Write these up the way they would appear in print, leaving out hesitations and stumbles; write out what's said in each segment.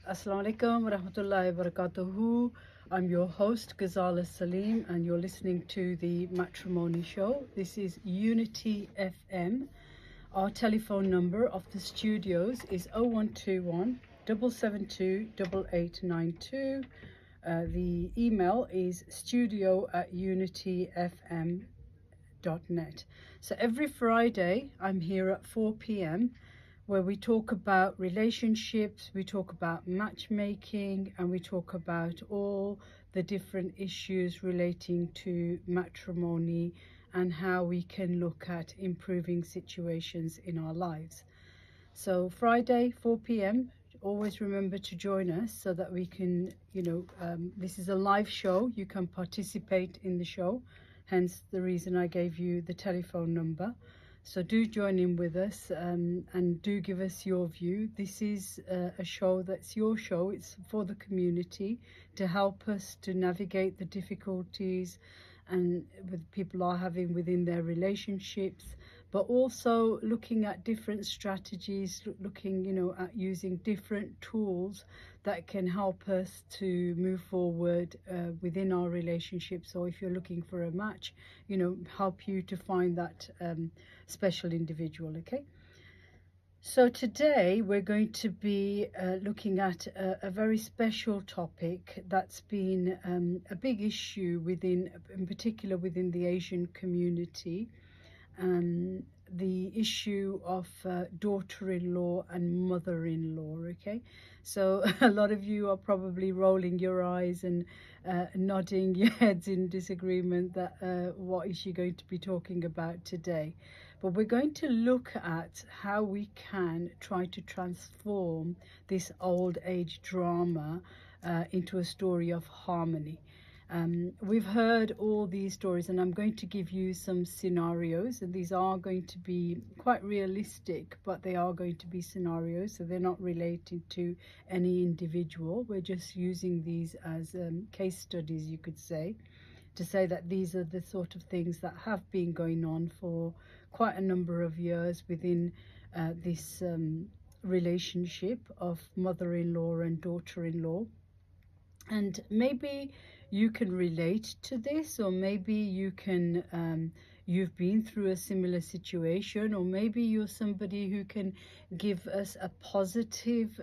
Assalamu alaikum wa rahmatullahi wa barakatuhu. I'm your host Gazala Saleem and you're listening to the Matrimony show. This is UnityFM. Our telephone number of the studios is 0121 772 8892. The email is studio@unityfm.net. So every Friday I'm here at 4 p.m. where we talk about relationships, we talk about matchmaking, and we talk about all the different issues relating to matrimony and how we can look at improving situations in our lives. So Friday, 4 p.m., always remember to join us so that we can, this is a live show. You can participate in the show, hence the reason I gave you the telephone number. So do join in with us and do give us your view. This is a show that's your show. It's for the community to help us to navigate the difficulties and with people are having within their relationships, but also looking at different strategies, looking, at using different tools that can help us to move forward within our relationships. So if you're looking for a match, help you to find that special individual, okay? So today we're going to be looking at a very special topic that's been a big issue in particular within the Asian community. The issue of daughter-in-law and mother-in-law, okay? So a lot of you are probably rolling your eyes and nodding your heads in disagreement that what is she going to be talking about today. But we're going to look at how we can try to transform this old age drama into a story of harmony. We've heard all these stories, and I'm going to give you some scenarios, and these are going to be quite realistic, but they are going to be scenarios, so they're not related to any individual. We're just using these as case studies, you could say, to say that these are the sort of things that have been going on for quite a number of years within this relationship of mother-in-law and daughter-in-law. And maybe you can relate to this, or maybe you can you've been through a similar situation, or maybe you're somebody who can give us a positive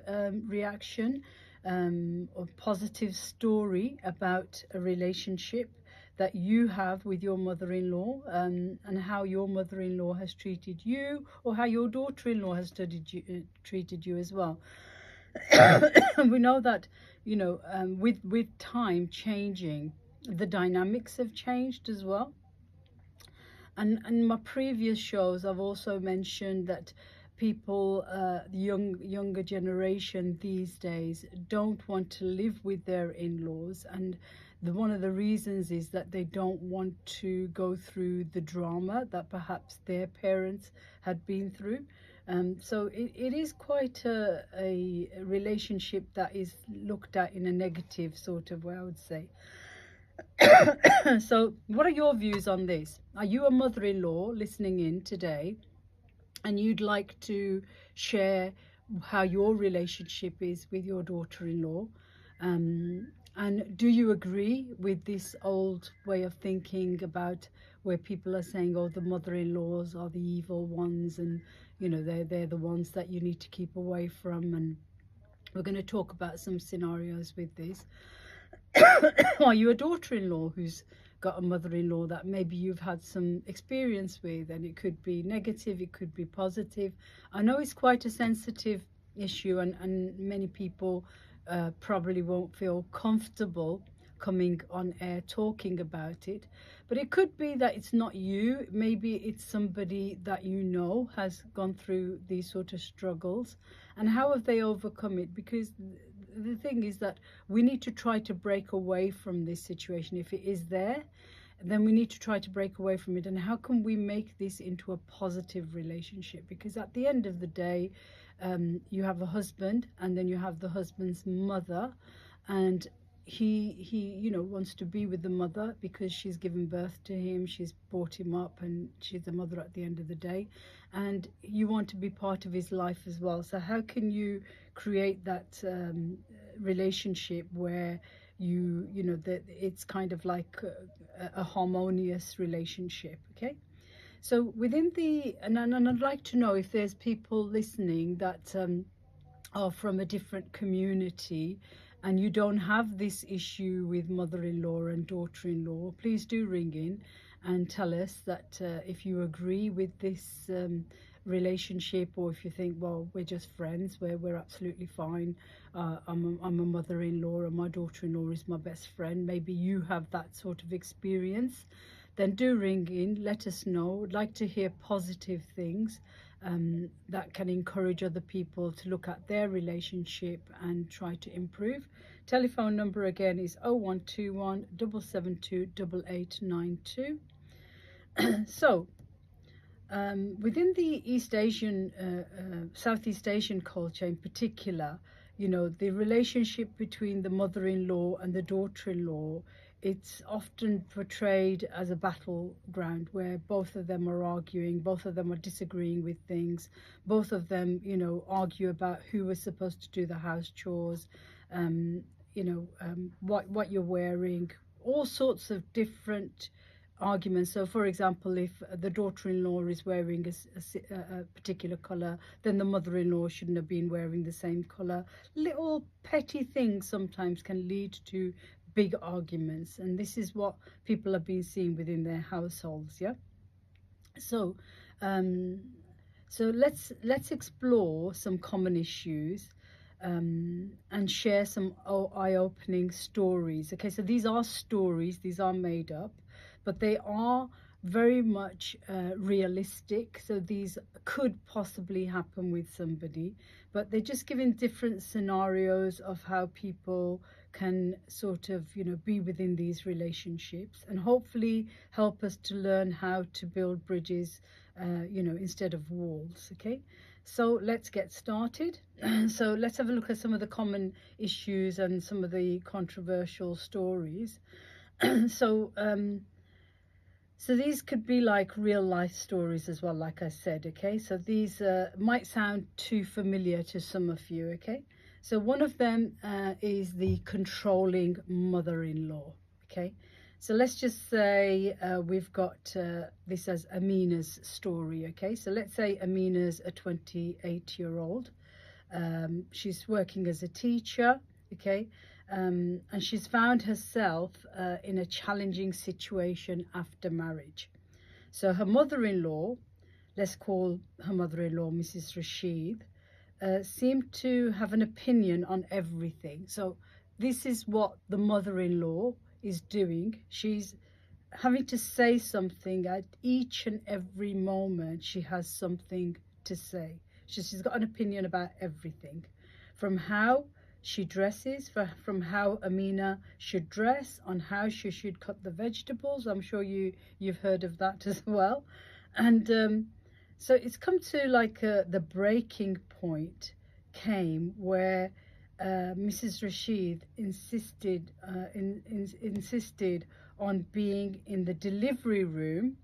reaction or positive story about a relationship that you have with your mother-in-law, and how your mother-in-law has treated you, or how your daughter-in-law has treated you as well. We know that with time changing, the dynamics have changed as well. And in my previous shows I've also mentioned that people, the younger generation these days, don't want to live with their in-laws, and one of the reasons is that they don't want to go through the drama that perhaps their parents had been through. So it is quite a relationship that is looked at in a negative sort of way, I would say. So what are your views on this? Are you a mother-in-law listening in today and you'd like to share how your relationship is with your daughter-in-law? And do you agree with this old way of thinking about where people are saying, oh, the mother-in-laws are the evil ones, and they're the ones that you need to keep away from? And we're going to talk about some scenarios with this. Are you a daughter-in-law who's got a mother-in-law that maybe you've had some experience with, and it could be negative, it could be positive? I know it's quite a sensitive issue, and many people probably won't feel comfortable coming on air talking about it, but it could be that it's not you, maybe it's somebody that has gone through these sort of struggles, and how have they overcome it? Because the thing is that we need to try to break away from this situation. If it is there, then we need to try to break away from it. And how can we make this into a positive relationship? Because at the end of the day, you have a husband, and then you have the husband's mother, and he wants to be with the mother because she's given birth to him, she's brought him up, and she's the mother at the end of the day, and you want to be part of his life as well. So how can you create that relationship where that it's kind of like a harmonious relationship? Okay, so within the and I'd like to know if there's people listening that are from a different community and you don't have this issue with mother-in-law and daughter-in-law, please do ring in and tell us that if you agree with this relationship, or if you think, well, we're just friends, we're absolutely fine. I'm a mother-in-law and my daughter-in-law is my best friend. Maybe you have that sort of experience. Then do ring in, let us know. I'd like to hear positive things that can encourage other people to look at their relationship and try to improve. Telephone number again is 0121 772 8892. So within the East Asian, Southeast Asian culture in particular, the relationship between the mother-in-law and the daughter-in-law, it's often portrayed as a battleground where both of them are arguing, both of them are disagreeing with things, both of them, argue about who was supposed to do the house chores, what you're wearing, all sorts of different arguments. So for example, if the daughter-in-law is wearing a particular colour, then the mother-in-law shouldn't have been wearing the same colour. Little petty things sometimes can lead to big arguments, and this is what people have been seeing within their households. Yeah, so let's explore some common issues and share some eye-opening stories. Okay, so these are stories, these are made up, but they are very much realistic. So these could possibly happen with somebody, but they're just giving different scenarios of how people can sort of be within these relationships, and hopefully help us to learn how to build bridges instead of walls. Okay, so let's get started. So let's have a look at some of the common issues and some of the controversial stories. So these could be like real life stories as well, like I said. Okay, so these might sound too familiar to some of you. Okay, so one of them is the controlling mother-in-law. Okay, so let's just say we've got this as Amina's story. Okay, so let's say Amina's a 28-year-old. She's working as a teacher. Okay, and she's found herself in a challenging situation after marriage. So her mother-in-law, let's call her mother-in-law Mrs. Rashid, seemed to have an opinion on everything. So this is what the mother-in-law is doing. She's having to say something at each and every moment. She has something to say. She's got an opinion about everything, from how she dresses, from how Amina should dress, on how she should cut the vegetables. I'm sure you've heard of that as well. And so it's come to like the breaking point came where Mrs. Rashid insisted on being in the delivery room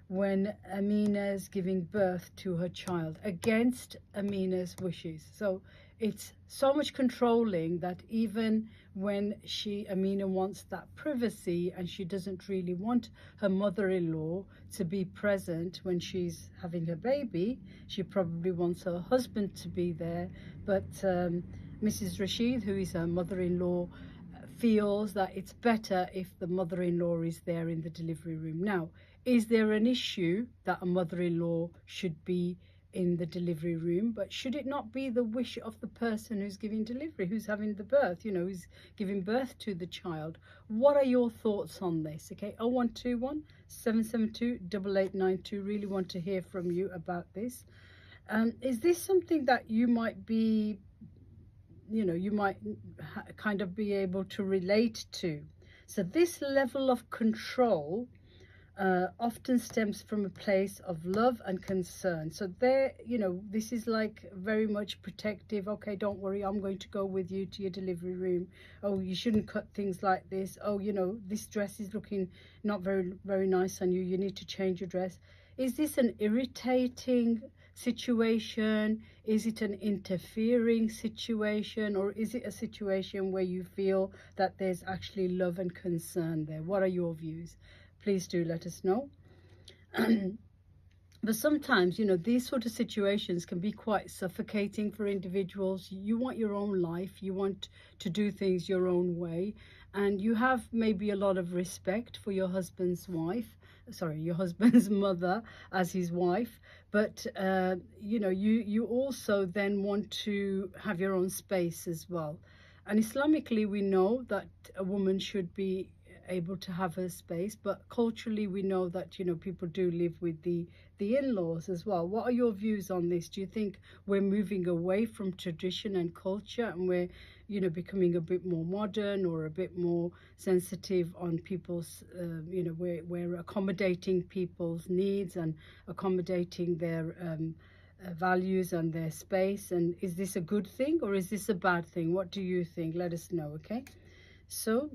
when Amina's giving birth to her child, against Amina's wishes. So it's so much controlling that even when Amina wants that privacy and she doesn't really want her mother-in-law to be present when she's having her baby, she probably wants her husband to be there. But Mrs. Rashid, who is her mother-in-law, feels that it's better if the mother-in-law is there in the delivery room. Now, is there an issue that a mother-in-law should be in the delivery room? But should it not be the wish of the person who's giving delivery, who's having the birth, who's giving birth to the child? What are your thoughts on this? Okay, 0121 772 8892. Really want to hear from you about this. Is this something that you might be, you might kind of be able to relate to? So this level of control often stems from a place of love and concern. So there, this is like very much protective. Okay, don't worry, I'm going to go with you to your delivery room. Oh, you shouldn't cut things like this. Oh, this dress is looking not very, very nice on you. You need to change your dress. Is this an irritating situation? Is it an interfering situation? Or is it a situation where you feel that there's actually love and concern there? What are your views? Please do let us know. But sometimes, these sort of situations can be quite suffocating for individuals. You want your own life, you want to do things your own way, and you have maybe a lot of respect for your husband's mother as his wife, but you also then want to have your own space as well. And Islamically, we know that a woman should be able to have her space, but culturally we know that people do live with the in-laws as well. What are your views on this? Do you think we're moving away from tradition and culture, and we're becoming a bit more modern or a bit more sensitive on people's we're accommodating people's needs and accommodating their values and their space? And is this a good thing or is this a bad thing? What do you think? Let us know. Okay, so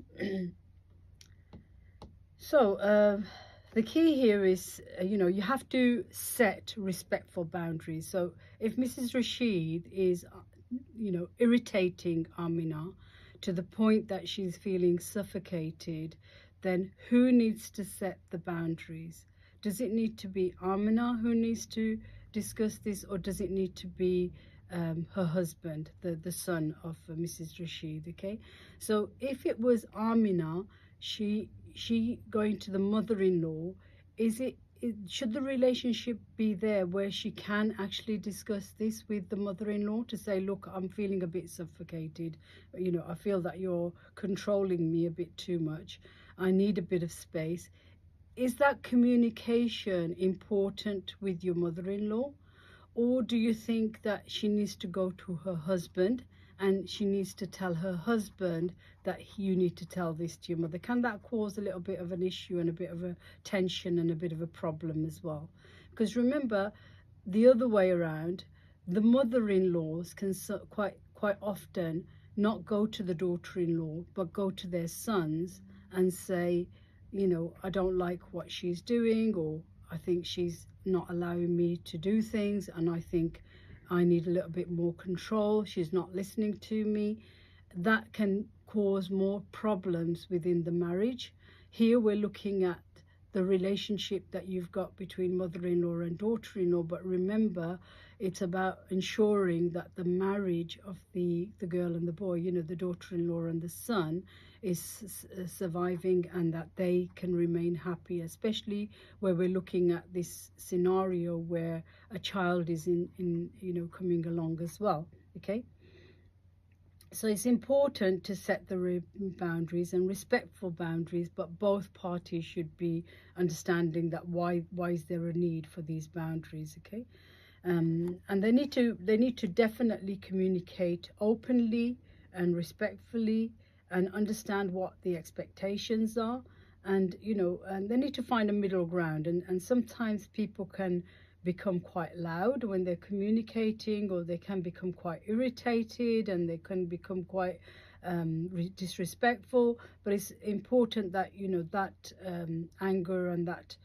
the key here is, you have to set respectful boundaries. So if Mrs. Rashid is, irritating Amina to the point that she's feeling suffocated, then who needs to set the boundaries? Does it need to be Amina who needs to discuss this, or does it need to be her husband, the son of Mrs. Rashid? Okay, so if it was Amina, she going to the mother-in-law, should the relationship be there where she can actually discuss this with the mother-in-law to say, look, I'm feeling a bit suffocated, I feel that you're controlling me a bit too much, I need a bit of space? Is that communication important with your mother-in-law? Or do you think that she needs to go to her husband and she needs to tell her husband that you need to tell this to your mother? Can that cause a little bit of an issue and a bit of a tension and a bit of a problem as well? Because remember, the other way around, the mother-in-laws can quite often not go to the daughter-in-law, but go to their sons and say, I don't like what she's doing, or I think she's not allowing me to do things, and I think I need a little bit more control. She's not listening to me. That can cause more problems within the marriage. Here we're looking at the relationship that you've got between mother-in-law and daughter-in-law, but remember, it's about ensuring that the marriage of the girl and the boy, the daughter-in-law and the son, is surviving, and that they can remain happy, especially where we're looking at this scenario where a child is in coming along as well. Okay, so it's important to set the boundaries and respectful boundaries, but both parties should be understanding that why is there a need for these boundaries. Okay, and they need to definitely communicate openly and respectfully, and understand what the expectations are, and and they need to find a middle ground. And sometimes people can become quite loud when they're communicating, or they can become quite irritated, and they can become quite disrespectful. But it's important that that anger and that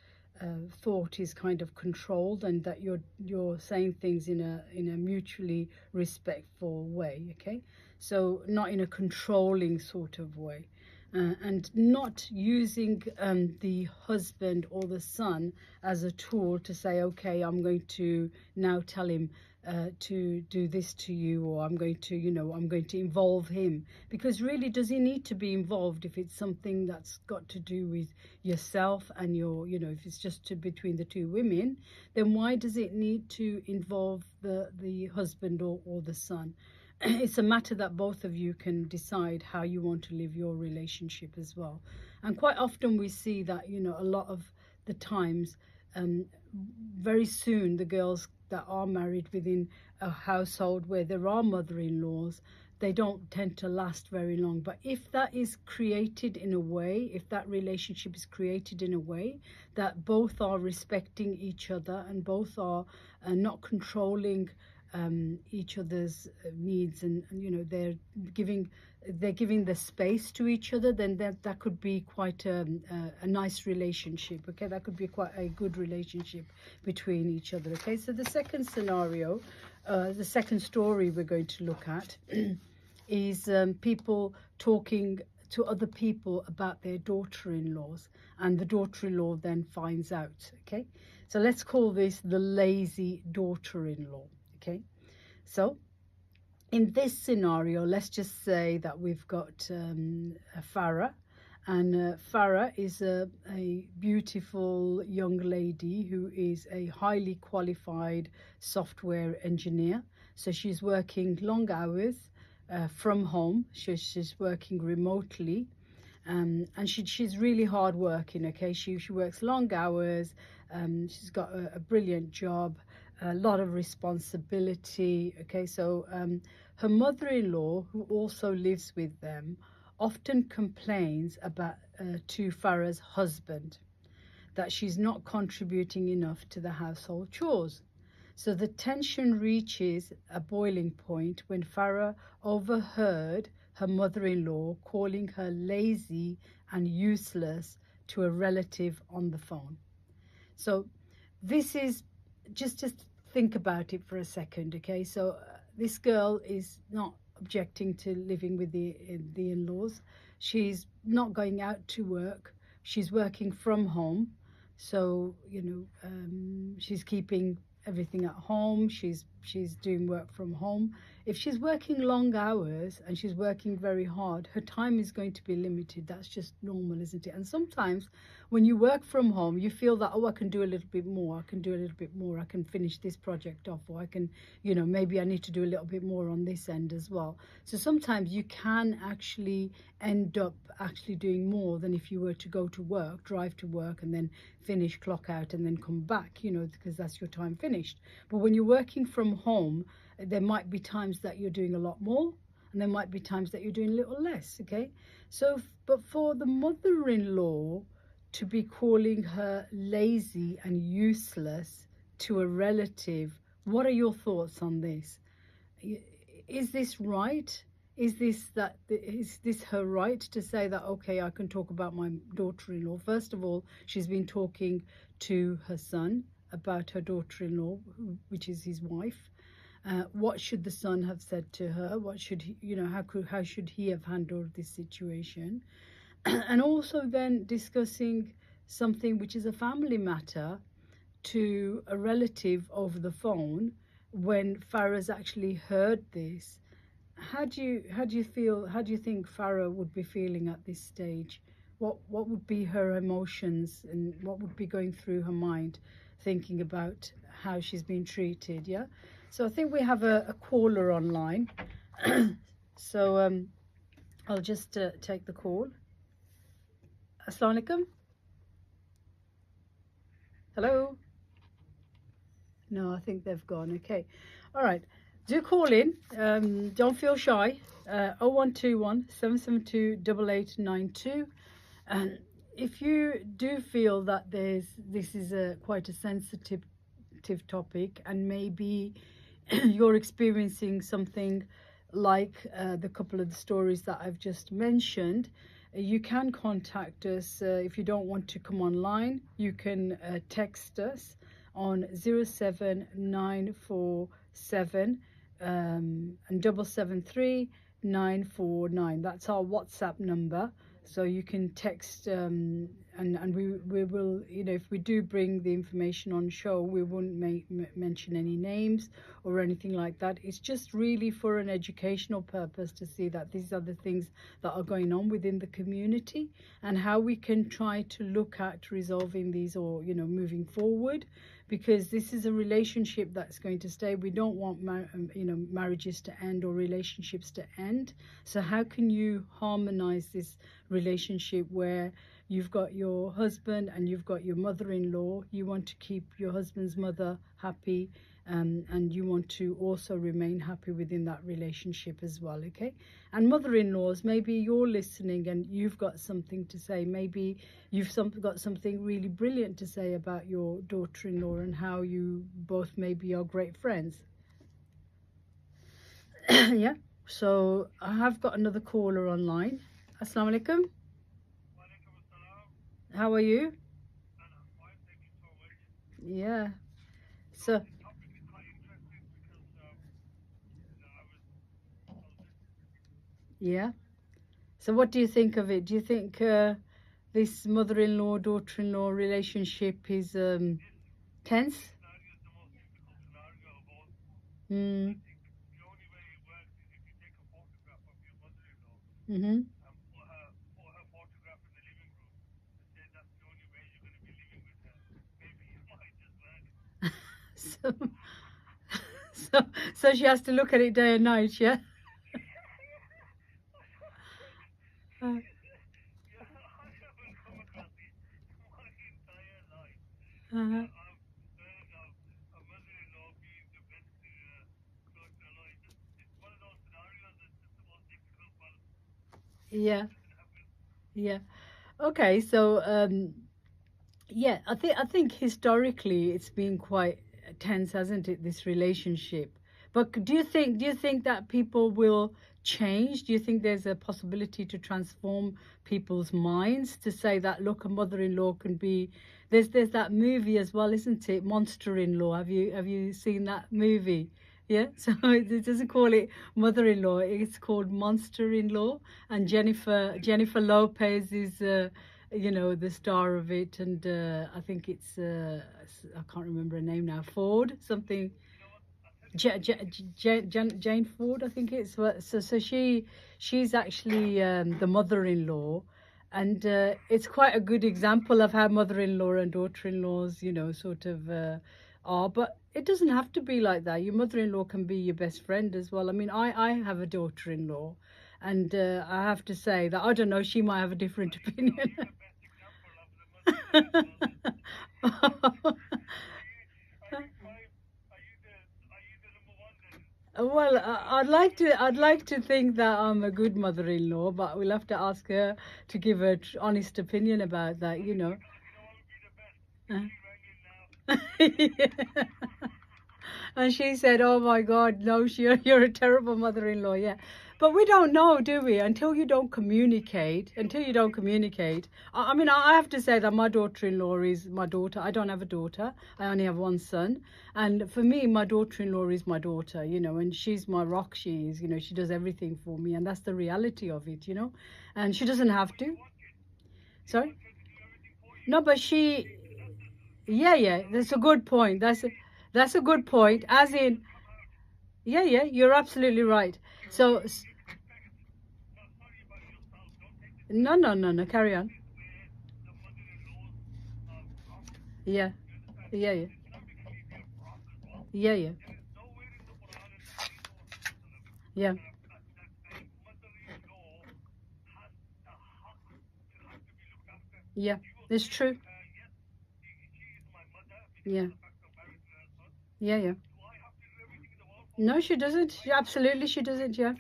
thought is kind of controlled, and that you're saying things in a mutually respectful way. Okay, so not in a controlling sort of way, and not using the husband or the son as a tool to say, okay, I'm going to now tell him to do this to you, or I'm going to involve him. Because really, does he need to be involved if it's something that's got to do with yourself and your, if it's just between the two women, then why does it need to involve the husband or the son? It's a matter that both of you can decide how you want to live your relationship as well. And quite often we see that, a lot of the times very soon the girls that are married within a household where there are mother-in-laws, they don't tend to last very long. But if that is created in a way, if that relationship is created in a way that both are respecting each other and both are not controlling each other's needs, and giving they're giving the space to each other, then that could be quite a nice relationship. Okay, that could be quite a good relationship between each other. Okay, so the second scenario, the second story we're going to look at is people talking to other people about their daughter-in-laws, and the daughter-in-law then finds out. Okay, so let's call this the lazy daughter-in-law. Okay, so in this scenario, let's just say that we've got Farah, and Farah is a beautiful young lady who is a highly qualified software engineer. So she's working long hours from home. She's working remotely, and she's really hard working. Okay, she works long hours. She's got a brilliant job, a lot of responsibility. Okay, so her mother-in-law, who also lives with them, often complains about to Farah's husband that she's not contributing enough to the household chores. So the tension reaches a boiling point when Farah overheard her mother-in-law calling her lazy and useless to a relative on the phone. So this is just think about it for a second. Okay, so this girl is not objecting to living with the in-laws. She's not going out to work. She's working from home. So she's keeping everything at home. She's doing work from home. If she's working long hours and she's working very hard, her time is going to be limited. That's just normal, isn't it? And sometimes when you work from home, you feel that, oh, I can do a little bit more. I can do a little bit more. I can finish this project off, or I can, maybe I need to do a little bit more on this end as well. So sometimes you can actually end up actually doing more than if you were to go to work, drive to work, and then finish, clock out, and then come back, because that's your time finished. But when you're working from home, there might be times that you're doing a lot more, and there might be times that you're doing a little less. Okay, so but for the mother-in-law to be calling her lazy and useless to a relative, what are your thoughts on this? Is this right? Is this her right to say that, okay, I can talk about my daughter-in-law? First of all, she's been talking to her son about her daughter-in-law, which is his wife. What should the son have said to her? What should he, how should he have handled this situation? And also then discussing something which is a family matter to a relative over the phone when Farah's actually heard this. How do you feel? How do you think Farah would be feeling at this stage? What would be her emotions, and what would be going through her mind, thinking about how she's been treated? Yeah. So I think we have a caller online. So I'll just take the call. Assalamu alaikum. Hello. No, I think they've gone. Okay. All right. Do call in. Don't feel shy. 0121 772 8892. And if you do feel that this is quite a sensitive topic, and maybe you're experiencing something like the couple of the stories that I've just mentioned, you can contact us. If you don't want to come online, you can text us on 07947 and 773 949. That's our WhatsApp number. So you can text, and we will, if we do bring the information on show, we won't mention any names or anything like that. It's just really for an educational purpose to see that these are the things that are going on within the community, and how we can try to look at resolving these, or moving forward. because this is a relationship that's going to stay. We don't want marriages to end or relationships to end. So how can you harmonize this relationship where you've got your husband and you've got your mother-in-law? You want to keep your husband's mother happy, and you want to also remain happy within that relationship as well, okay? And mother-in-laws, maybe you're listening and you've got something to say. Maybe you've got something really brilliant to say about your daughter-in-law and how you both maybe are great friends. Yeah, so I have got another caller online. Assalamu alaikum. How are you? Yeah. So yeah. So what do you think of it? Do you think this mother-in-law, daughter-in-law relationship is tense? Mm. Mm-hmm. So, so, so she has to look at it day and night, yeah? Uh, uh-huh. Yeah, yeah. Okay, so yeah, I think historically it's been quite tense, hasn't it, this relationship? But do you think that people will change? Do you think there's a possibility to transform people's minds to say that, look, a mother-in-law can be, there's that movie as well, isn't it? Monster-in-Law. Have you seen that movie? Yeah, so it doesn't call it mother-in-law, it's called Monster-in-Law, and Jennifer Lopez is the star of it, and I think it's I can't remember her name now. Ford something. Jane Ford, I think it's. So she's actually the mother-in-law, and it's quite a good example of how mother-in-law and daughter-in-laws, sort of are. But it doesn't have to be like that. Your mother-in-law can be your best friend as well. I mean, I have a daughter-in-law, and I have to say that I don't know. She might have a different opinion. Well, I'd like to think that I'm a good mother-in-law, but we'll have to ask her to give her honest opinion about that. Yeah. And she said, "Oh my God, no, you're a terrible mother-in-law." Yeah, but we don't know, do we? Until you don't communicate. Until you don't communicate. I mean, I have to say that my daughter-in-law is my daughter. I don't have a daughter. I only have one son. And for me, my daughter-in-law is my daughter. And she's my rock. She is. She does everything for me, and that's the reality of it. And she doesn't have to. Sorry. No, but she. Yeah, yeah. That's a good point. That's a good point. As in. Yeah, yeah, you're absolutely right. So, no, no, no, no, carry on. Yeah, yeah, yeah, yeah, yeah, yeah, yeah. It's true. Yeah, yeah, yeah. No, she doesn't. Absolutely, she doesn't. Yeah.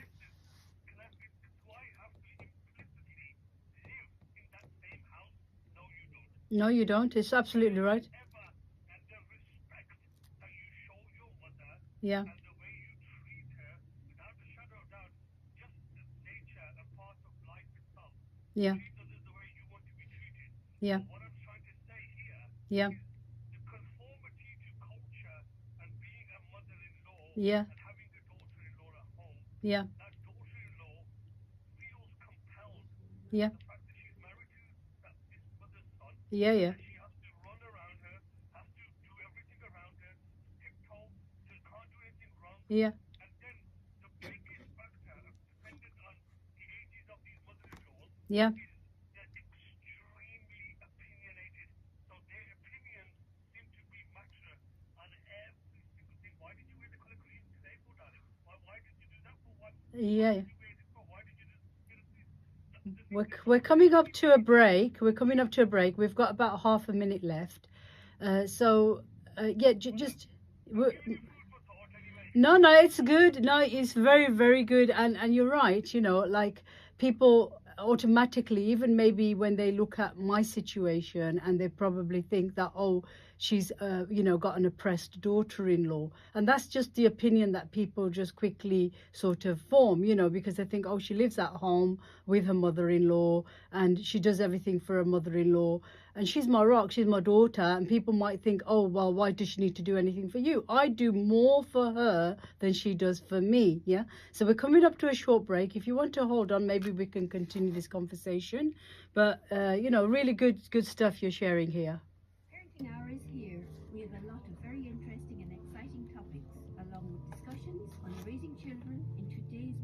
No, you don't. It's absolutely right. Yeah, yeah, yeah, yeah, yeah, yeah, yeah, yeah, yeah, yeah, yeah, Yeah. We're coming up to a break. We're coming up to a break. We've got about half a minute left. So, yeah, just. No, no, it's good. No, it's very, very good. And you're right, you know, like people automatically, even maybe when they look at my situation and they probably think that, oh, she's, you know, got an oppressed daughter-in-law. And that's just the opinion that people just quickly sort of form, you know, because they think, oh, she lives at home with her mother-in-law and she does everything for her mother-in-law, and she's my rock, she's my daughter, and people might think, oh, well, why does she need to do anything for you? I do more for her than she does for me. Yeah, so we're coming up to a short break. If you want to hold on, maybe we can continue this conversation, but you know, really good stuff you're sharing here. Parenting Hour is here. We have a lot of very interesting and exciting topics, along with discussions on raising children in today's